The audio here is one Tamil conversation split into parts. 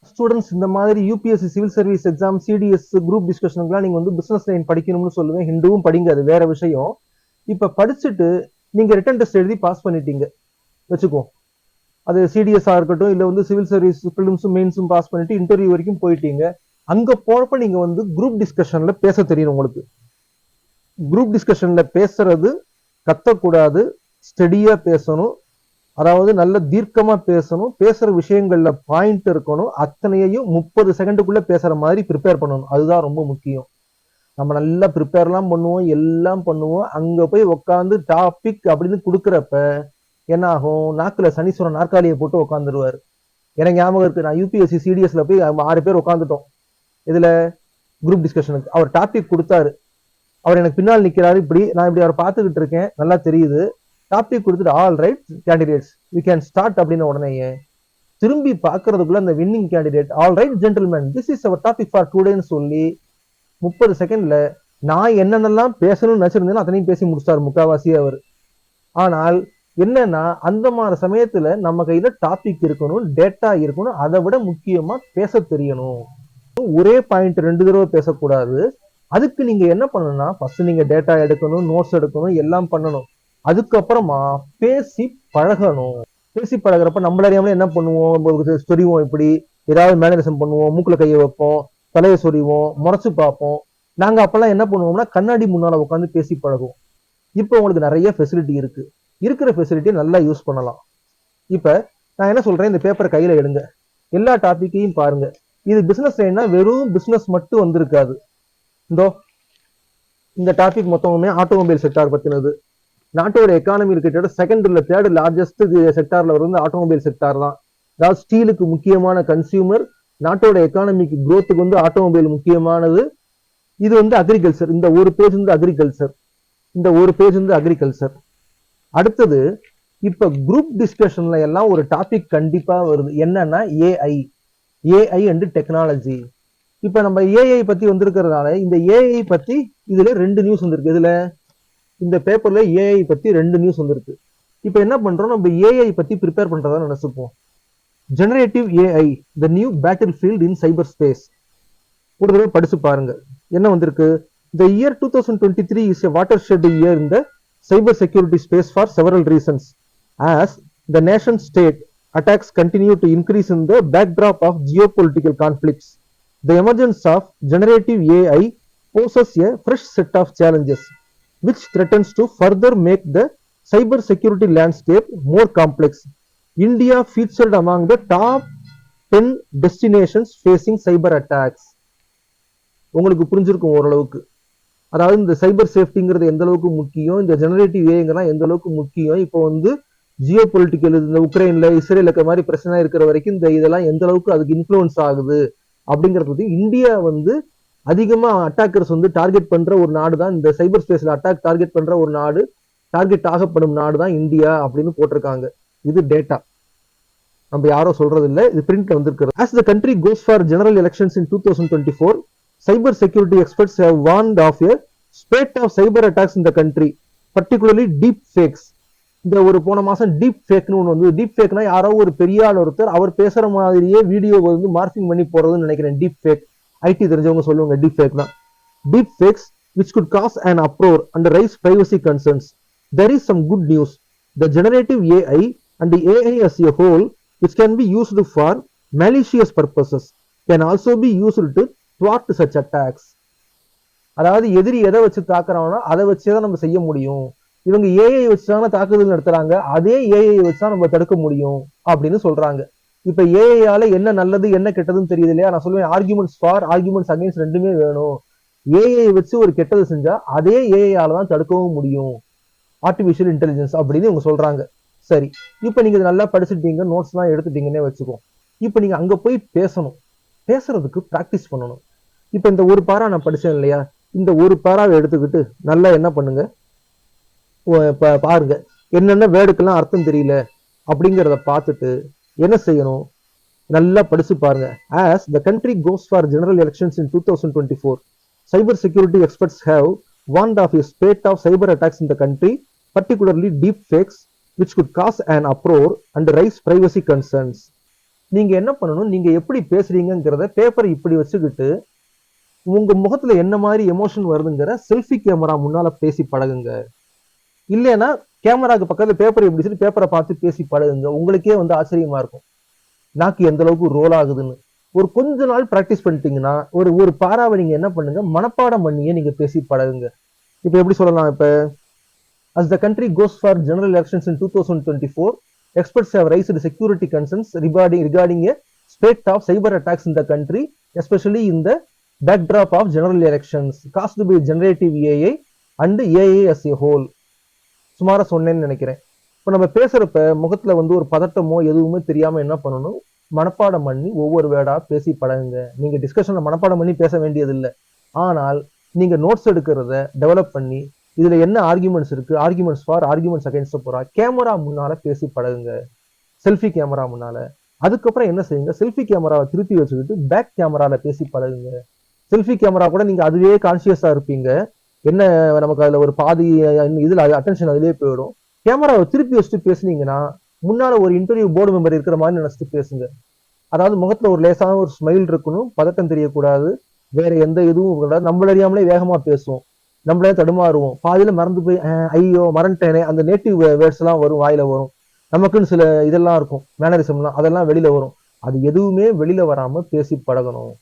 ஸ்டூடெண்ட்ஸ் இந்த மாதிரி UPSC civil service exam CDS group டிஸ்கஷனுக்குலாம் நீங்க வந்து பிசினஸ் லைன் படிக்கணும்னு சொல்லுவேன். ஹிந்துவும் படிங்க, அது வேற விஷயம். இப்ப படிச்சுட்டு நீங்க ரிட்டன் டெஸ்ட் எழுதி பாஸ் பண்ணிட்டீங்க வச்சுக்கோ. அது சிடிஎஸ்ஆ இருக்கட்டும், இல்ல வந்து சிவில் சர்வீஸ் பிலிம்ஸும் மெயின்ஸும் பாஸ் பண்ணிட்டு இன்டர்வியூ வரைக்கும் போயிட்டீங்க. அங்க போறப்ப நீங்க வந்து குரூப் டிஸ்கஷன்ல பேச தெரியணும். உங்களுக்கு குரூப் டிஸ்கஷன்ல பேசுறது கத்தக்கூடாது, ஸ்டெடியா பேசணும். அதாவது நல்ல தீர்க்கமா பேசணும், பேசுற விஷயங்கள்ல பாயிண்ட் இருக்கணும். அத்தனையையும் 30 செகண்டுக்குள்ள பேசுற மாதிரி ப்ரிப்பேர் பண்ணணும். அதுதான் ரொம்ப முக்கியம். நம்ம நல்லா ப்ரிப்பேர்லாம் பண்ணுவோம், எல்லாம் பண்ணுவோம். அங்க போய் உட்காந்து டாபிக் அப்படின்னு கொடுக்குறப்ப என்ன ஆகும், நாக்குல சனீஸ்வரன் நாற்காலியை போட்டு உட்காந்துருவாரு. எனக்கு ஞாபகம் இருக்கு, நான் யூபிஎஸ்சி சிடிஎஸ்ல போய் 6 பேர் உட்காந்துட்டோம். இதுல குரூப் டிஸ்கஷனுக்கு அவர் டாபிக் கொடுத்தாரு. அவர் எனக்கு பின்னால் நிக்கிறாரு. இப்படி நான் இப்படி அவரை பார்த்துக்கிட்டு இருக்கேன், நல்லா தெரியுது. டாபிக் கொடுத்துட்டு all right candidates we can start அப்படின்னு உடனே திரும்பி பார்க்கறதுக்குள்ள அந்த winning candidate all right gentlemen this is our topic for டுடேன்னு சொல்லி 30 செகண்ட்ல நான் என்னென்னலாம் பேசணும்னு நினைச்சிருந்தேனோ அத்தனையும் பேசி முடிச்சிட்டாரு முக்காவாசி அவர். ஆனால் என்னன்னா அந்த மாதிரி சமயத்துல நம்ம கையில டாபிக் இருக்கணும், டேட்டா இருக்கணும். அதை விட முக்கியமா பேச தெரியணும். ஒரே பாயிண்ட் 2 தடவை பேசக்கூடாது. அதுக்கு நீங்க என்ன பண்ணணும்னா ஃபர்ஸ்ட் நீங்க டேட்டா எடுக்கணும், நோட்ஸ் எடுக்கணும், எல்லாம் பண்ணணும். அதுக்கப்புறமா பேசி பழகணும். பேசி பழகிறப்ப நம்மள அறியாமலே என்ன பண்ணுவோம், சொரிவோம், இப்படி ஏதாவது மேனரிசம் பண்ணுவோம், மூக்குல கையை வைப்போம், தலையை சொரிவோம், முறைச்சு பார்ப்போம். நாங்க அப்பெல்லாம் என்ன பண்ணுவோம்னா கண்ணாடி முன்னால உட்காந்து பேசி பழகுவோம். இப்போ உங்களுக்கு நிறைய ஃபெசிலிட்டி இருக்கு. இருக்கிற ஃபெசிலிட்டியை நல்லா யூஸ் பண்ணலாம். இப்ப நான் என்ன சொல்றேன், இந்த பேப்பரை கையில எடுங்க, எல்லா டாபிக்கையும் பாருங்க. இது பிசினஸ் லைன்னா வெறும் பிசினஸ் மட்டும் வந்திருக்காது. இந்த டாபிக் மொத்தமுமே ஆட்டோமொபைல் செக்டார் பத்தினது. நாட்டோட எக்கானமி கிட்ட செகண்ட் இல்ல தேர்ட் லார்ஜஸ்ட் செக்டார்ல வந்து ஆட்டோமொபைல் செக்டார் தான். அதாவது ஸ்டீலுக்கு முக்கியமான கன்சியூமர், நாட்டோட எக்கானமிக்கு குரோத்துக்கு வந்து ஆட்டோமொபைல் முக்கியமானது. இது வந்து அக்ரிகல்ச்சர். இந்த ஒரு பேஜ் வந்து அக்ரிகல்ச்சர், இந்த ஒரு பேஜ் வந்து அக்ரிகல்ச்சர். அடுத்தது இப்ப குரூப் டிஸ்கஷன்ல எல்லாம் ஒரு டாபிக் கண்டிப்பா வருது. என்னன்னா ஏஐ அண்ட் டெக்னாலஜி. இப்ப நம்ம ஏஐ பத்தி வந்திருக்கிறதுனால இந்த ஏஐ பத்தி இதுல 2 நியூஸ் வந்திருக்கு. இதுல இந்த பேப்பர்ல ஏஐ பத்தி 2 நியூஸ் வந்திருக்கு. இப்ப என்ன பண்றோம், நம்ம ஏஐ பத்தி ப்ரிப்பேர் பண்றதா நினைச்சுப்போம். Generative AI the new battlefield in cyberspace. ஒரு தடவை படிச்சு பாருங்க என்ன வந்திருக்கு. The year 2023 is a watershed year in the cyber security space for several reasons. As the nation state attacks continue to increase in the backdrop of geopolitical conflicts, the emergence of generative AI poses a fresh set of challenges, which threatens to further make the cyber security landscape more complex. India featured among the top 10 destinations facing cyber attacks. உங்களுக்கு புரிஞ்சிருக்கும் ஓரளவுக்கு. அதாவது இந்த சைபர் சேஃப்டிங்கிறது எந்த அளவுக்கு முக்கியம், இந்த ஜெனரேட்டிவ் ஏஐங்கெல்லாம் எந்த அளவுக்கு முக்கியம். இப்போ வந்து ஜியோ பொலிட்டிக்கல், இந்த உக்ரைன்ல இஸ்ரேல் மாதிரி பிரச்சனை இருக்கிற வரைக்கும் இந்த இதெல்லாம் எந்த அளவுக்கு அதுக்கு இன்ஃப்ளூயன்ஸ் ஆகுது அப்படிங்கிறது பத்தி இந்தியா வந்து அதிகமா அட்டாக்கர்ஸ் வந்து டார்கெட் பண்ற ஒரு நாடு தான். இந்த சைபர் ஸ்பேஸ்ல அட்டாக் டார்கெட் பண்ற ஒரு நாடு, டார்கெட் ஆகப்படும் நாடு தான் இந்தியா அப்படின்னு போட்டிருக்காங்க. இது டேட்டா, நம்ம யாரோ சொல்றது இல்ல, இது பிரிண்ட்ல வந்திருக்கிறது. As the country goes for general elections in 2024, cyber security experts have warned of a spate of cyber attacks in the country, particularly deep fakes. இந்த ஒரு போன மாசம் டீப் ஃபேக்னு ஒன்று வந்து, டீப் ஃபேக்னா யாரோ ஒரு பெரிய ஆள் ஒருத்தர் அவர் பேசுற மாதிரியே வீடியோ வந்து மார்பிங் பண்ணி போறதுன்னு நினைக்கிறேன். டீப் ஃபேக் ஐடி தெரிஞ்சவங்க சொல்லுவாங்க டீப் ஃபேக் தான். Deep fakes which could cause an uproar and raise privacy concerns. There is some good news. The generative AI and the AI as a whole, which can be used for malicious purposes, can also be used to thwart such attacks. அதாவது எதிரி எதை வச்சு தாக்குறாங்கன்னா அதை வச்சுதான் நம்ம செய்ய முடியும். இவங்க ஏஐ வச்சுதான தாக்குதல் நடத்துறாங்க, அதே ஏஐ வச்சுதான் நம்ம தடுக்க முடியும் அப்படின்னு சொல்றாங்க. இப்ப ஏஐயால என்ன நல்லது என்ன கெட்டதுன்னு தெரியுது இல்லையா. நான் சொல்லுவேன் ஆர்குமெண்ட்ஸ் ஃபார் ஆர்குமெண்ட்ஸ் அகைன்ஸ்ட் ரெண்டுமே வேணும். ஏஐ வச்சு ஒரு கெட்டது செஞ்சா அதே ஏஐயால தான் தடுக்கவும் முடியும், ஆர்டிபிஷியல் இன்டெலிஜென்ஸ் அப்படின்னு இவங்க சொல்றாங்க. சரி, இப்ப நீங்க நல்லா படிச்சுட்டீங்க, நோட்ஸ் எல்லாம் எடுத்துட்டீங்கன்னே வச்சுக்கோ. இப்ப நீங்க அங்க போய் பேசணும், பேசுறதுக்கு பிராக்டிஸ் பண்ணணும். இப்ப இந்த ஒரு பாரா நான் படிச்சேன் இல்லையா, இந்த ஒரு பாராவை எடுத்துக்கிட்டு நல்லா என்ன பண்ணுங்க, பாருங்க என்னென்ன வேர்டுக்கெல்லாம் அர்த்தம் தெரியல அப்படிங்கிறத பார்த்துட்டு என்ன செய்யணும், நல்லா படிச்சு பாருங்க. As the country goes for general elections in 2024, cyber security experts have warned of a spate of cyber attacks in the country, particularly deep fakes which could cause an uproar and raise privacy concerns. நீங்க என்ன பண்ணணும், நீங்க எப்படி பேசுறீங்கிறத பேப்பரை இப்படி வச்சுக்கிட்டு உங்க முகத்துல என்ன மாதிரி எமோஷன் வருதுங்கிற செல்ஃபி கேமரா முன்னால பேசி பழகுங்க. இல்லைன்னா கேமராக்கு பக்கத்துல பேப்பர் எப்படி வச்சுட்டு பேப்பரை பார்த்து பேசி பழகுங்க. உங்களுக்கே வந்து ஆச்சரியமா இருக்கும் நாக்கு எந்த அளவுக்கு ரோல் ஆகுதுன்னு. ஒரு கொஞ்ச நாள் பிராக்டிஸ் பண்ணிட்டீங்கன்னா ஒரு ஒரு பாராவை நீங்க என்ன பண்ணுங்க, மனப்பாடம் பண்ணியே நீங்க பேசி பழகுங்க. இப்ப எப்படி சொல்லலாம், இப்ப as the country goes for general elections in 2024, experts have raised security concerns regarding a spate of cyber attacks in the country, especially in the backdrop of general elections caused by generative AI and AI as a whole. சுமாரா சொன்னேன்னு நினைக்கிறேன். இப்போ நம்ம பேசுறப்ப முகத்துல வந்து ஒரு பதட்டமோ எதுவுமே தெரியாம என்ன பண்ணணும், மனப்பாடம் பண்ணி ஒவ்வொரு வேர்டா பேசி பழகுங்க. நீங்க டிஸ்கஷன்ல மனப்பாடம் பண்ணி பேச வேண்டியது இல்லை. ஆனால் நீங்க நோட்ஸ் எடுக்கிறத டெவலப் பண்ணி இதுல என்ன ஆர்குமெண்ட்ஸ் இருக்கு, ஆர்குமெண்ட்ஸ் ஃபார், ஆர்குமெண்ட்ஸ் அகைன்ஸ்ட் போறா, கேமரா முன்னால பேசி பழகுங்க, செல்ஃபி கேமரா முன்னால. அதுக்கப்புறம் என்ன செய்யுங்க, செல்ஃபி கேமராவை திருப்பி வச்சுக்கிட்டு பேக் கேமரால பேசி பழகுங்க. செல்ஃபி கேமரா கூட நீங்க அதுவே கான்சியஸா இருப்பீங்க, என்ன நமக்கு அதுல ஒரு பாதி இதுல அட்டென்ஷன் அதுலயே போயிடும். கேமராவை திருப்பி வச்சுட்டு பேசுனீங்கன்னா முன்னால ஒரு இன்டர்வியூ போர்டு மெம்பர் இருக்கிற மாதிரி நினைச்சிட்டு பேசுங்க. அதாவது முகத்துல ஒரு லேசான ஒரு ஸ்மைல் இருக்கணும், பதட்டம் தெரியக்கூடாது, வேற எந்த இதுவும் கூடாது. நம்மள அறியாமலே வேகமா பேசுவோம், நம்மளே தடுமாறுவோம், பாதியில மறந்து போய் ஐயோ மறந்துட்டேனே, அந்த நேட்டிவ் வேர்ட்ஸ் எல்லாம் வரும், வாயில வரும். நமக்குன்னு சில இதெல்லாம் இருக்கும், மேனரிசம்லாம், அதெல்லாம் வெளியில வரும். அது எதுவுமே வெளியில வராம பேசி பழகணும்.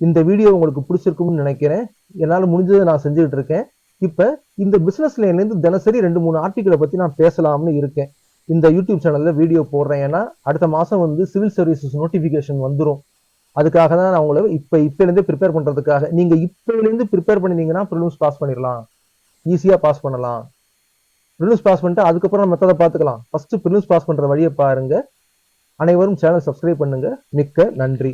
இந்த வீடியோ உங்களுக்கு பிடிச்சிருக்கும்னு நினைக்கிறேன். என்னால முடிஞ்சதை நான் செஞ்சுட்டு இருக்கேன். இப்ப இந்த பிசினஸ்ல இருந்து தினசரி 2-3 ஆர்டிகளை பத்தி நான் பேசலாம்னு இருக்கேன். இந்த யூடியூப் சேனல்ல வீடியோ போடுறேன். ஏன்னா அடுத்த மாசம் வந்து சிவில் சர்வீசஸ் நோட்டிபிகேஷன் வந்துடும். அதுக்காக தான் நான் உங்களை இப்ப இருந்தே ப்ரிப்பேர் பண்றதுக்காக. நீங்க இப்ப இருந்து ப்ரிப்பேர் பண்ணினீங்கன்னா ப்ரிலிம்ஸ் பாஸ் பண்ணிடலாம், ஈஸியா பாஸ் பண்ணலாம். ப்ரிலிம்ஸ் பாஸ் பண்ணிட்டு அதுக்கப்புறம் மெத்தடை பார்த்துக்கலாம். ஃபர்ஸ்ட் ப்ரிலிம்ஸ் பாஸ் பண்ற வழியை பாருங்க. அனைவரும் சேனல் சப்ஸ்கிரைப் பண்ணுங்க. மிக்க நன்றி.